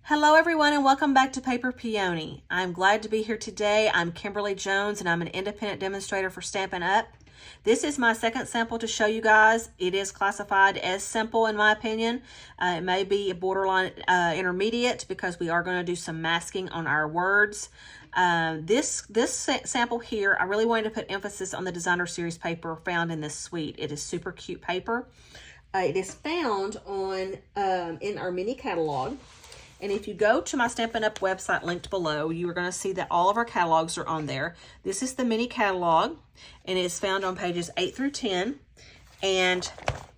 Hello everyone and welcome back to Paper Peony. I'm glad to be here today. I'm Kimberly Jones and I'm an independent demonstrator for Stampin' Up. This is my second sample to show you guys. It is classified as simple in my opinion. It may be a borderline intermediate because we are going to do some masking on our words. This sample here, I really wanted to put emphasis on the designer series paper found in this suite. It is super cute paper. It is found on in our mini catalog. And if you go to my Stampin' Up website linked below, you are going to see that all of our catalogs are on there. This is the mini catalog, and it's found on pages 8 through 10. And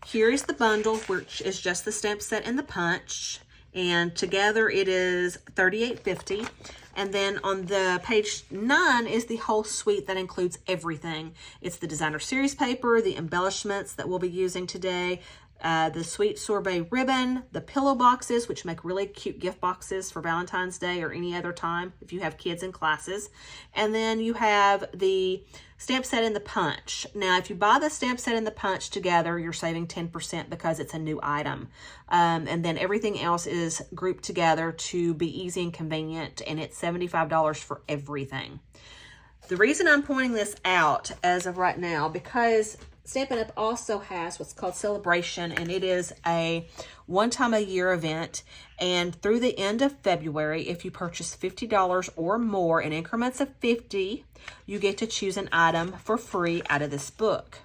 here is the bundle, which is just the stamp set and the punch. And together it is $38.50. And then on the page 9 is the whole suite that includes everything. It's the designer series paper, the embellishments that we'll be using today, the sweet sorbet ribbon, the pillow boxes, which make really cute gift boxes for Valentine's Day or any other time if you have kids in classes. And then you have the stamp set and the punch. Now, if you buy the stamp set and the punch together, you're saving 10% because it's a new item. And then everything else is grouped together to be easy and convenient, and it's $75 for everything. The reason I'm pointing this out as of right now, because Stampin' Up also has what's called Celebration, and it is a one-time-a-year event. And through the end of February, if you purchase $50 or more in increments of 50, you get to choose an item for free out of this book.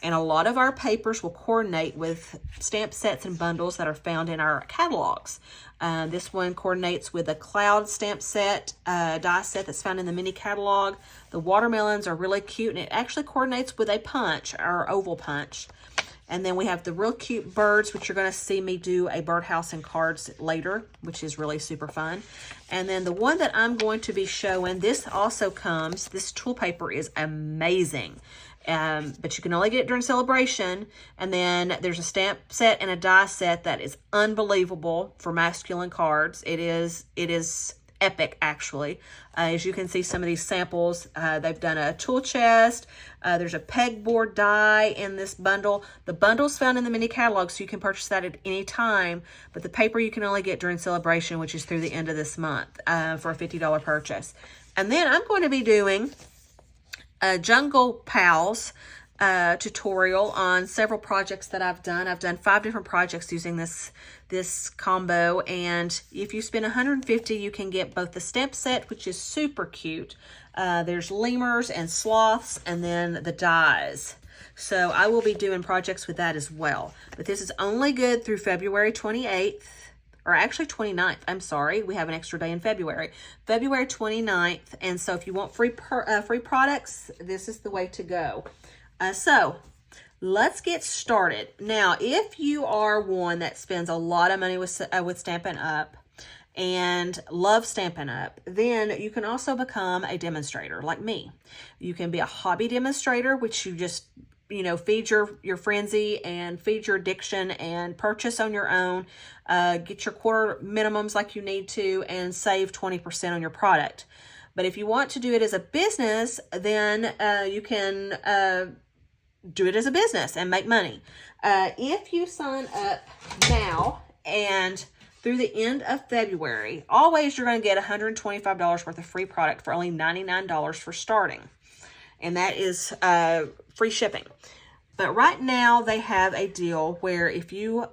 And a lot of our papers will coordinate with stamp sets and bundles that are found in our catalogs. This one coordinates with a cloud stamp set, die set that's found in the mini catalog. The watermelons are really cute, and it actually coordinates with a punch, our oval punch. And then we have the real cute birds, which you're going to see me do a birdhouse and cards later, which is really super fun. And then the one that I'm going to be showing, this also comes, this tool paper is amazing. But you can only get it during Celebration. And then there's a stamp set and a die set that is unbelievable for masculine cards. It is epic, actually. As you can see, some of these samples, they've done a tool chest. There's a pegboard die in this bundle. The bundle's found in the mini catalog, so you can purchase that at any time. But the paper you can only get during Celebration, which is through the end of this month, for a $50 purchase. And then I'm going to be doing a Jungle Pals tutorial on several projects that I've done. I've done 5 different projects using this combo, and if you spend $150, you can get both the stamp set, which is super cute. There's lemurs and sloths, and then the dies. So I will be doing projects with that as well. But this is only good through February 28th. Or actually 29th, I'm sorry. We have an extra day in February. February 29th, and so if you want free products, this is the way to go. So let's get started. Now, if you are one that spends a lot of money with Stampin' Up and love Stampin' Up, then you can also become a demonstrator like me. You can be a hobby demonstrator, which you just feed your frenzy and feed your addiction and purchase on your own, get your quarter minimums like you need to, and save 20% on your product. But if you want to do it as a business, then you can do it as a business and make money. If you sign up now and through the end of February, always you're going to get $125 worth of free product for only $99 for starting. And that is free shipping. But right now they have a deal where if you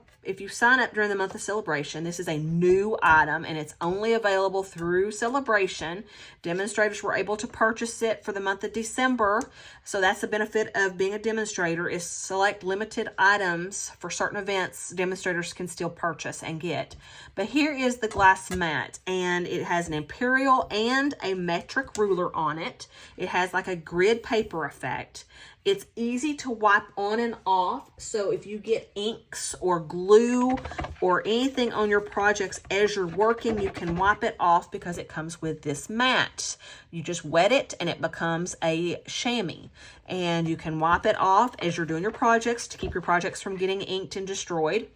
sign up during the month of Celebration, this is a new item and it's only available through Celebration. Demonstrators were able to purchase it for the month of December. So that's the benefit of being a demonstrator, is select limited items for certain events demonstrators can still purchase and get. But here is the glass mat, and it has an imperial and a metric ruler on it. It has like a grid paper effect. It's easy to wipe on and off, so if you get inks or glue or anything on your projects as you're working, you can wipe it off because it comes with this mat. You just wet it and it becomes a chamois, and you can wipe it off as you're doing your projects to keep your projects from getting inked and destroyed,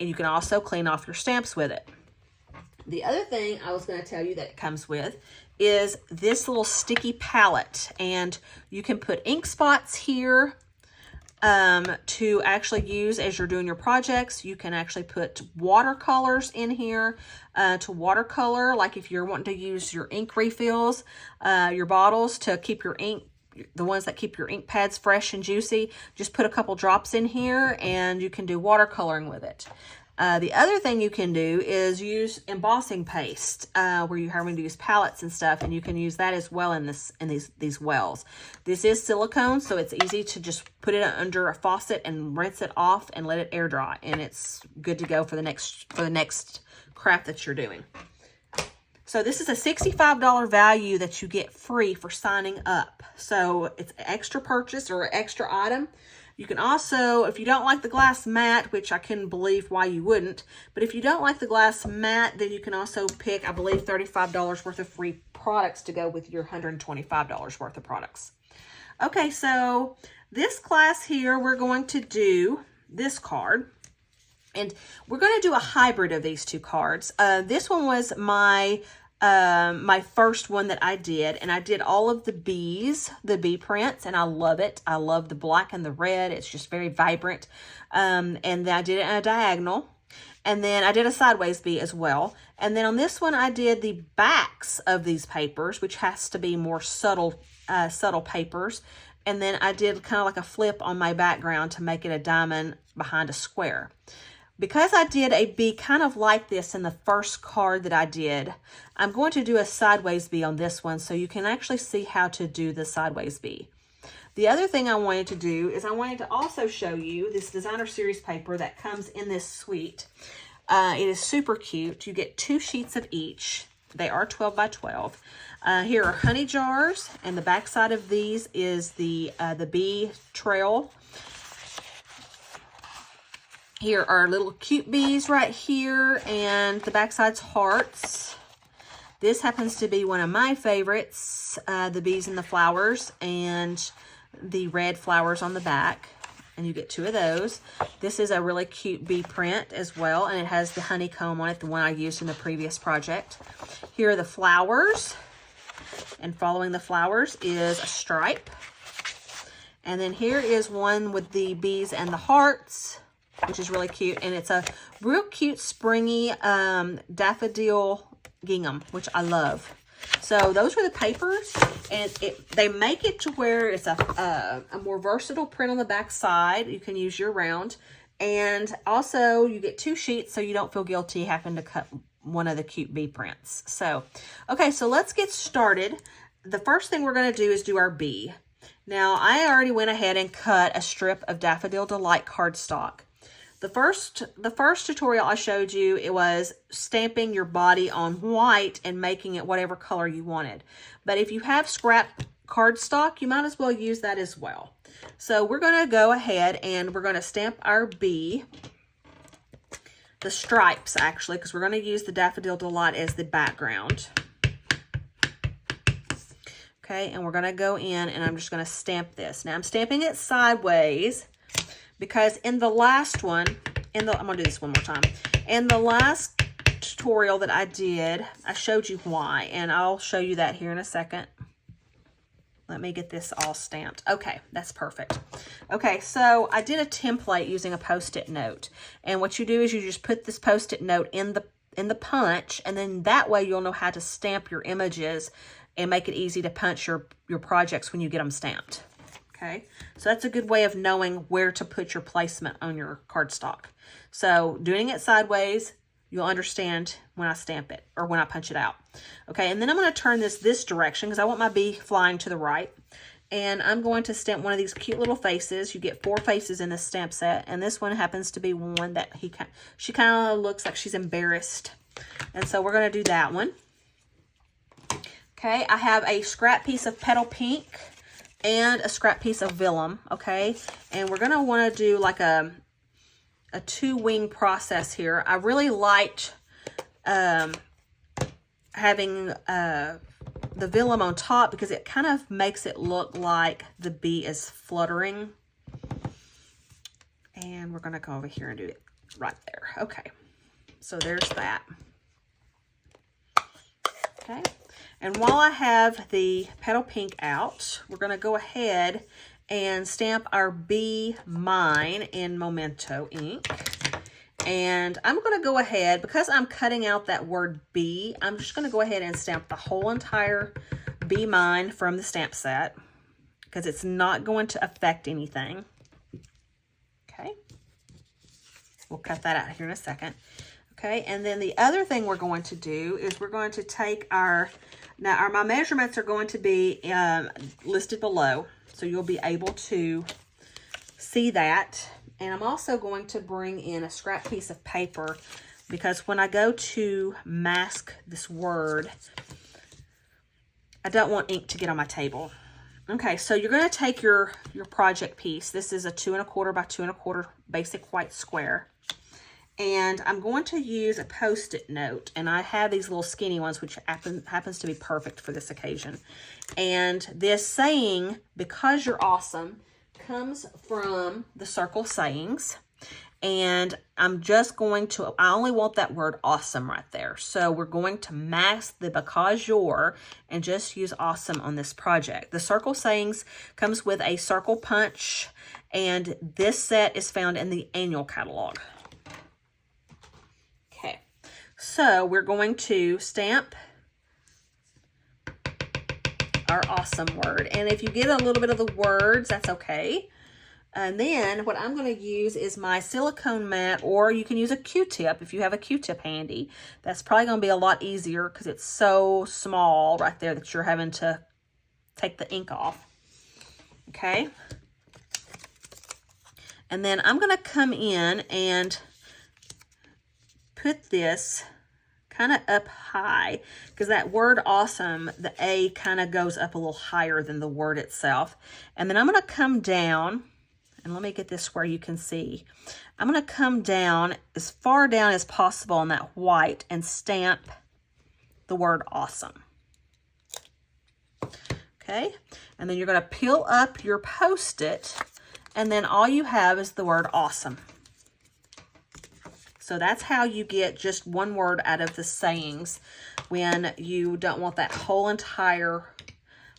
and you can also clean off your stamps with it. The other thing I was going to tell you that it comes with is this little sticky palette, and you can put ink spots here to actually use as you're doing your projects. You can actually put watercolors in here to watercolor, like if you're wanting to use your ink refills, your bottles to keep your ink, the ones that keep your ink pads fresh and juicy, just put a couple drops in here and you can do watercoloring with it. The other thing you can do is use embossing paste, where you're having to use palettes and stuff, and you can use that as well in these wells. This is silicone, so it's easy to just put it under a faucet and rinse it off and let it air dry, and it's good to go for the next craft that you're doing. So this is a $65 value that you get free for signing up. So it's an extra purchase or an extra item. You can also, if you don't like the glass mat, which I couldn't believe why you wouldn't, but if you don't like the glass mat, then you can also pick, I believe, $35 worth of free products to go with your $125 worth of products. Okay, so this class here, we're going to do this card. And we're going to do a hybrid of these two cards. This one was my first one that I did, and I did all of the bee prints, and I love it. I love the black and the red. It's just very vibrant. And then I did it in a diagonal, and then I did a sideways bee as well. And then on this one, I did the backs of these papers, which has to be more subtle papers. And then I did kind of like a flip on my background to make it a diamond behind a square. Because I did a bee kind of like this in the first card that I did, I'm going to do a sideways bee on this one so you can actually see how to do the sideways bee. The other thing I wanted to do is I wanted to also show you this designer series paper that comes in this suite. It is super cute. You get 2 sheets of each. They are 12 by 12. Here are honey jars, and the back side of these is the bee trail. Here are little cute bees right here, and the backside's hearts. This happens to be one of my favorites, the bees and the flowers, and the red flowers on the back. And you get 2 of those. This is a really cute bee print as well, and it has the honeycomb on it, the one I used in the previous project. Here are the flowers, and following the flowers is a stripe. And then here is one with the bees and the hearts, which is really cute, and it's a real cute springy daffodil gingham, which I love. So those are the papers, and they make it to where it's a more versatile print on the back side. You can use year round, and also you get 2 sheets so you don't feel guilty having to cut one of the cute bee prints. So, okay, so let's get started. The first thing we're going to do is do our bee. Now, I already went ahead and cut a strip of Daffodil Delight cardstock. The first tutorial I showed you, it was stamping your body on white and making it whatever color you wanted. But if you have scrap cardstock, you might as well use that as well. So we're going to go ahead and we're going to stamp our bee, the stripes actually, because we're going to use the Daffodil Delight as the background. Okay, and we're going to go in and I'm just going to stamp this. Now I'm stamping it sideways, because in the last one, I'm going to do this one more time. In the last tutorial that I did, I showed you why, and I'll show you that here in a second. Let me get this all stamped. Okay, that's perfect. Okay, so I did a template using a Post-it note, and what you do is you just put this Post-it note in the punch, and then that way you'll know how to stamp your images and make it easy to punch your projects when you get them stamped. Okay, so that's a good way of knowing where to put your placement on your cardstock. So doing it sideways, you'll understand when I stamp it or when I punch it out. Okay, and then I'm going to turn this direction because I want my bee flying to the right. And I'm going to stamp one of these cute little faces. You get 4 faces in this stamp set, and this one happens to be one that she kind of looks like she's embarrassed. And so we're going to do that one. Okay, I have a scrap piece of petal pink and a scrap piece of vellum, okay? And we're going to want to do like a 2-wing process here. I really liked having the vellum on top because it kind of makes it look like the bee is fluttering. And we're going to go over here and do it right there. Okay, so there's that. Okay. And while I have the petal pink out, we're going to go ahead and stamp our Be Mine in Memento ink. And I'm going to go ahead, because I'm cutting out that word be, I'm just going to go ahead and stamp the whole entire Be Mine from the stamp set, because it's not going to affect anything. Okay. We'll cut that out here in a second. Okay, and then the other thing we're going to do is we're going to take my measurements are going to be listed below, so you'll be able to see that. And I'm also going to bring in a scrap piece of paper, because when I go to mask this word, I don't want ink to get on my table. Okay, so you're going to take your project piece. This is a 2 1/4 by 2 1/4 basic white square. And I'm going to use a Post-it note. And I have these little skinny ones, which happens to be perfect for this occasion. And this saying, "Because you're awesome," comes from the Circle Sayings. And I'm just going to, I only want that word awesome right there. So we're going to mask the because you're and just use awesome on this project. The Circle Sayings comes with a circle punch, and this set is found in the annual catalog. Okay, so we're going to stamp our awesome word. And if you get a little bit of the words, that's okay. And then what I'm going to use is my silicone mat, or you can use a Q-tip if you have a Q-tip handy. That's probably going to be a lot easier because it's so small right there that you're having to take the ink off. Okay. And then I'm going to come in and put this kind of up high, because that word awesome, the A kind of goes up a little higher than the word itself. And then I'm going to come down, and let me get this where you can see. I'm going to come down as far down as possible on that white and stamp the word awesome. Okay, and then you're going to peel up your Post-it, and then all you have is the word awesome. So that's how you get just one word out of the sayings when you don't want that whole entire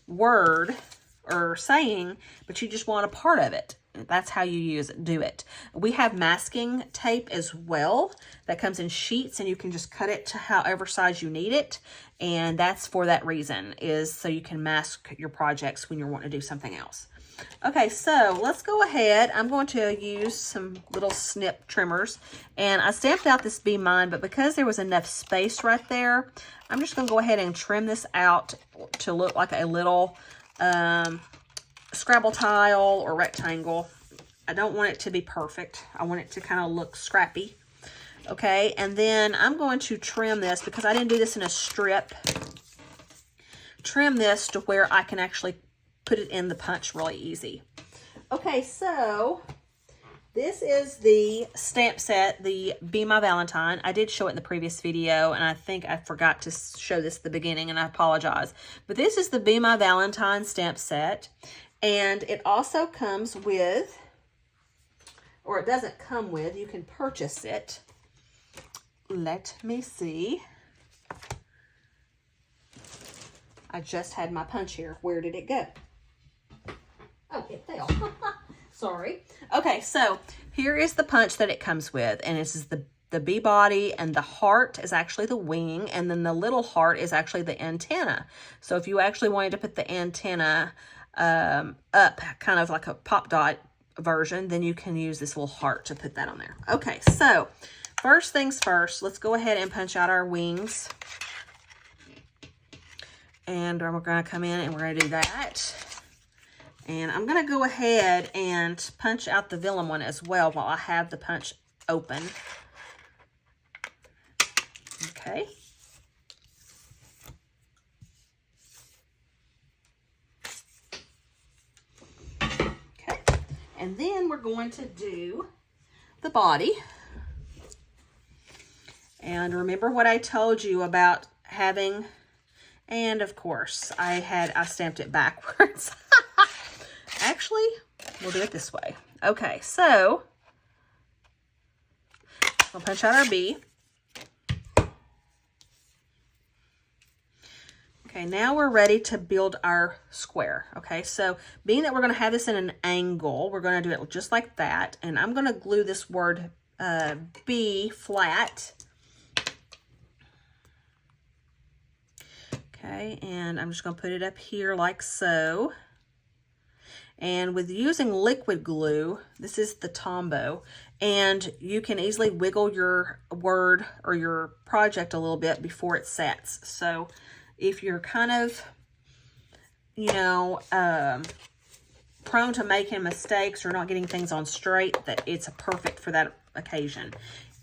word or saying, but you just want a part of it. That's how you do it. We have masking tape as well that comes in sheets, and you can just cut it to however size you need it. And that's for that reason, is so you can mask your projects when you're wanting to do something else. Okay, so let's go ahead. I'm going to use some little snip trimmers, and I stamped out this Be Mine, but because there was enough space right there, I'm just going to go ahead and trim this out to look like a little Scrabble tile or rectangle. I don't want it to be perfect. I want it to kind of look scrappy. Okay, and then I'm going to trim this, because I didn't do this in a strip. Trim this to where I can actually put it in the punch really easy. Okay, so this is the stamp set, the Be My Valentine. I did show it in the previous video, and I think I forgot to show this at the beginning, and I apologize. But this is the Be My Valentine stamp set, and it also comes with, or it doesn't come with, you can purchase it. Let me see. I just had my punch here. Where did it go? Oh, it fell. Sorry. Okay, so here is the punch that it comes with, and this is the bee body, and the heart is actually the wing, and then the little heart is actually the antenna. So if you actually wanted to put the antenna up, kind of like a pop dot version, then you can use this little heart to put that on there. Okay, so first things first, let's go ahead and punch out our wings. And we're going to come in and we're going to do that. And I'm going to go ahead and punch out the vellum one as well while I have the punch open. Okay. Okay. And then we're going to do the body. And remember what I told you about having, and of course I stamped it backwards. Actually, we'll do it this way. Okay, so we'll punch out our bee. Okay, now we're ready to build our square. Okay, so being that we're going to have this in an angle, we're going to do it just like that. And I'm going to glue this word B flat. Okay, and I'm just going to put it up here like so. And with using liquid glue, this is the Tombow, and you can easily wiggle your word or your project a little bit before it sets. So if you're kind of, you know, prone to making mistakes or not getting things on straight, that it's perfect for that occasion.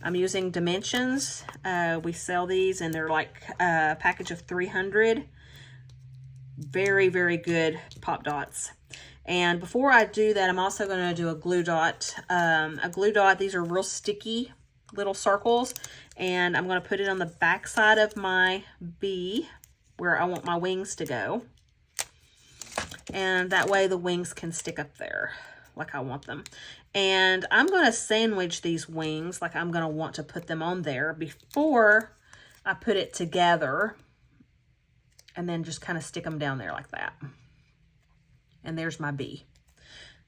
I'm using Dimensions. We sell these and they're like a package of 300. Very, very good pop dots. And before I do that, I'm also going to do a glue dot. These are real sticky little circles, and I'm going to put it on the back side of my bee where I want my wings to go. And that way the wings can stick up there like I want them. And I'm going to sandwich these wings like I'm going to want to put them on there before I put it together, and then just kind of stick them down there like that. And there's my bee.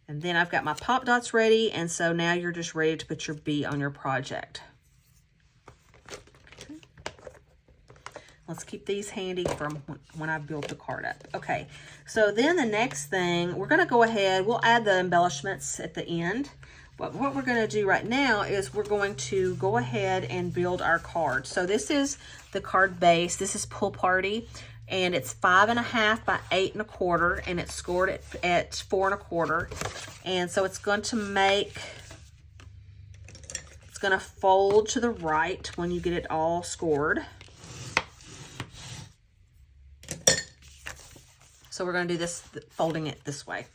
And then I've got my pop dots ready, and so now you're just ready to put your bee on your project. Okay. Let's keep these handy from when I build the card up. Okay, so then the next thing, we're going to go ahead, we'll add the embellishments at the end. But what we're going to do right now is we're going to go ahead and build our card. So this is the card base. This is Pool Party. And it's 5.5 by 8 1/4, and it's scored at 4 1/4. And so it's going to fold to the right when you get it all scored. So we're going to do this, folding it this way.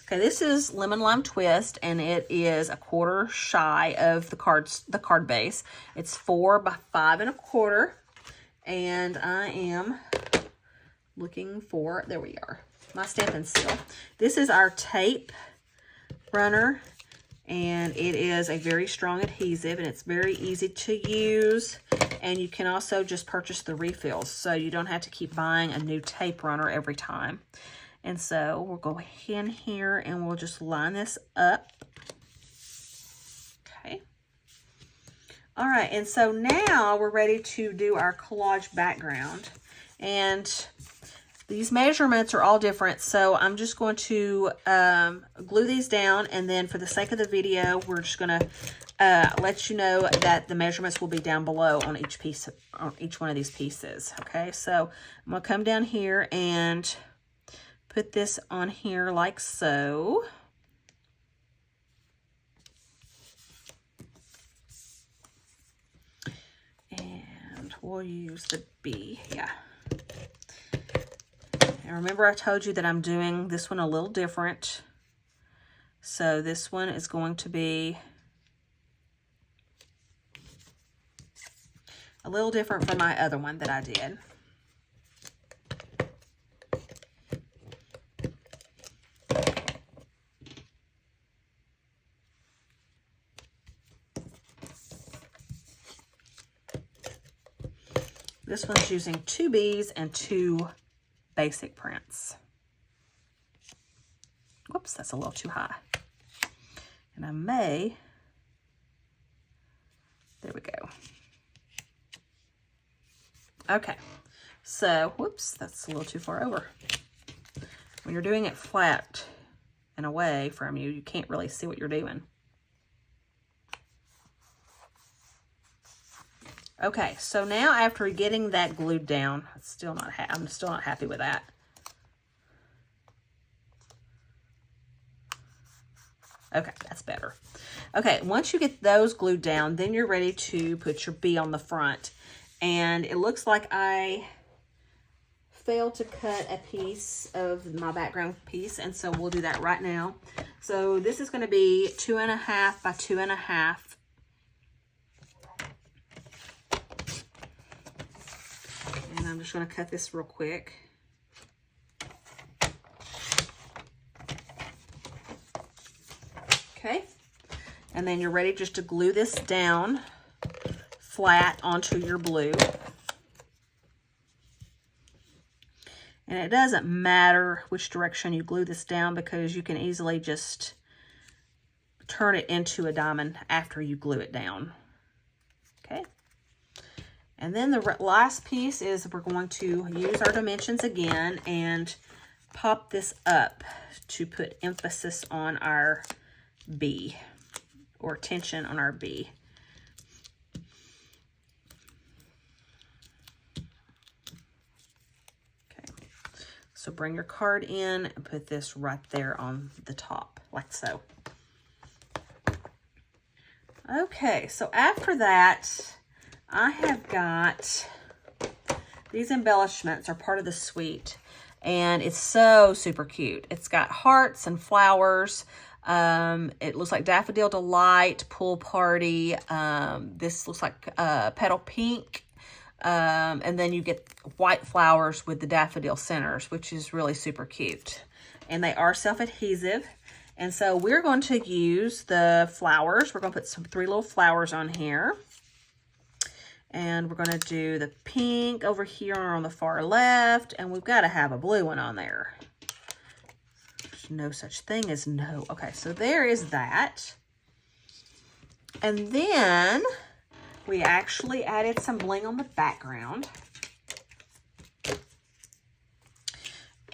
Okay, this is Lemon Lime Twist, and it is 1/4 shy of the card base. It's 4 by 5 1/4, and I am looking for, there we are, my Stampin' Seal. This is our tape runner, and it is a very strong adhesive, and it's very easy to use. And you can also just purchase the refills, so you don't have to keep buying a new tape runner every time. And so we'll go in here and we'll just line this up. Okay. All right, and so now we're ready to do our collage background. And these measurements are all different, so I'm just going to glue these down, and then for the sake of the video, we're just going to let you know that the measurements will be down below on each piece, on each one of these pieces. Okay, so I'm going to come down here and put this on here like so. And we'll use the B, yeah. And remember, I told you that I'm doing this one a little different. So this one is going to be a little different from my other one that I did. This one's using 2 bees and 2 basic prints. Whoops, that's a little too high. And I may, there we go. Okay, so, whoops, that's a little too far over. When you're doing it flat and away from you, you can't really see what you're doing. Okay, so now after getting that glued down, I'm still not happy with that. Okay, that's better. Okay, once you get those glued down, then you're ready to put your bee on the front. And it looks like I failed to cut a piece of my background piece, and so we'll do that right now. So this is going to be 2.5 by 2.5. And I'm just going to cut this real quick. Okay, and then you're ready just to glue this down flat onto your blue. And it doesn't matter which direction you glue this down because you can easily just turn it into a diamond after you glue it down. Okay. And then the last piece is we're going to use our dimensions again and pop this up to put emphasis on our B, or tension on our B. So bring your card in and put this right there on the top, like so. Okay, so after that, I have got these embellishments are part of the suite, and it's so super cute. It's got hearts and flowers. It looks like Daffodil Delight, Pool Party. This looks like Petal Pink. And then you get white flowers with the daffodil centers, which is really super cute. And they are self-adhesive. And so we're going to use the flowers. We're going to put 3 little flowers on here. And we're going to do the pink over here on the far left. And we've got to have a blue one on there. There's no such thing as no. Okay, so there is that. And then we actually added some bling on the background.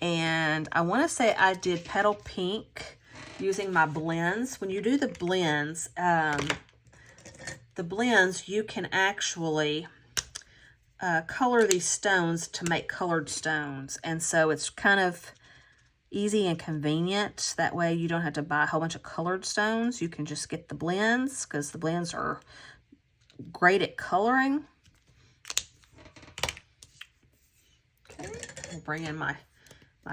And I want to say I did Petal Pink using my blends. When you do the blends, you can actually color these stones to make colored stones. And so it's kind of easy and convenient. That way you don't have to buy a whole bunch of colored stones. You can just get the blends, because the blends are great at coloring. Okay, I'll bring in my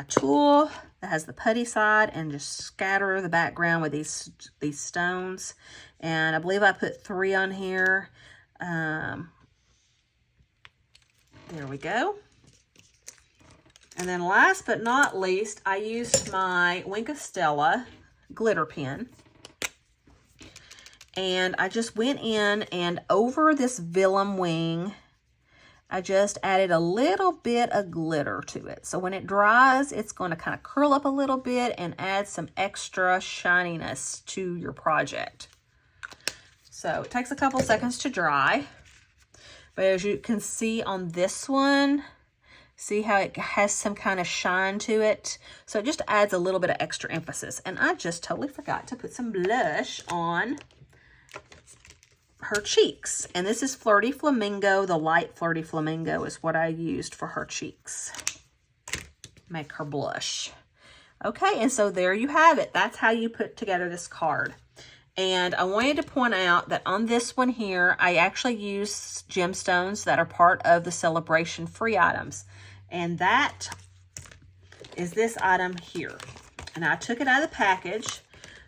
tool that has the putty side and just scatter the background with these stones. And I believe I put 3 on here. There we go. And then last but not least, I used my Wink of Stella glitter pen. And I just went in and over this vellum wing, I just added a little bit of glitter to it. So when it dries, it's going to kind of curl up a little bit and add some extra shininess to your project. So it takes a couple seconds to dry. But as you can see on this one, see how it has some kind of shine to it? So it just adds a little bit of extra emphasis. And I just totally forgot to put some blush on her cheeks. And this is Flirty Flamingo. The light Flirty Flamingo is what I used for her cheeks. Make her blush. Okay, and so there you have it. That's how you put together this card. And I wanted to point out that on this one here, I actually used gemstones that are part of the celebration free items. And that is this item here. And I took it out of the package.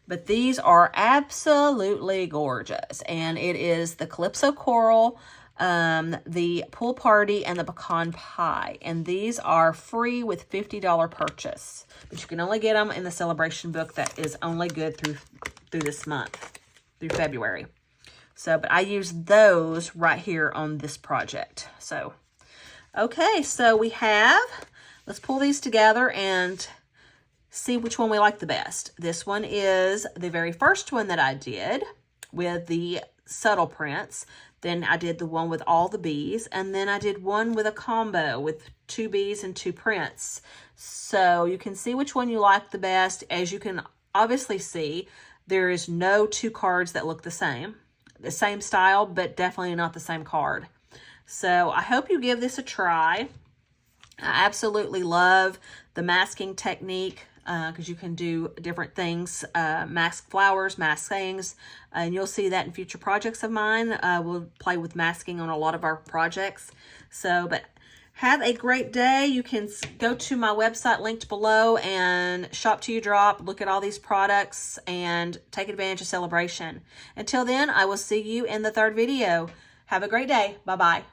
But these are absolutely gorgeous. And it is the Calypso Coral, the Pool Party, and the Pecan Pie. And these are free with $50 purchase. But you can only get them in the celebration book that is only good through this month, through February. So, but I used those right here on this project. So, okay, so we have, let's pull these together and see which one we like the best. This one is the very first one that I did with the subtle prints. Then I did the one with all the bees. And then I did one with a combo with 2 bees and 2 prints. So you can see which one you like the best. As you can obviously see, there is no 2 cards that look the same style, but definitely not the same card. So I hope you give this a try. I absolutely love the masking technique, because you can do different things, mask flowers, mask things, and you'll see that in future projects of mine. We'll play with masking on a lot of our projects. So, but have a great day. You can go to my website linked below and shop till you drop, look at all these products, and take advantage of celebration. Until then, I will see you in the 3rd video. Have a great day. Bye-bye.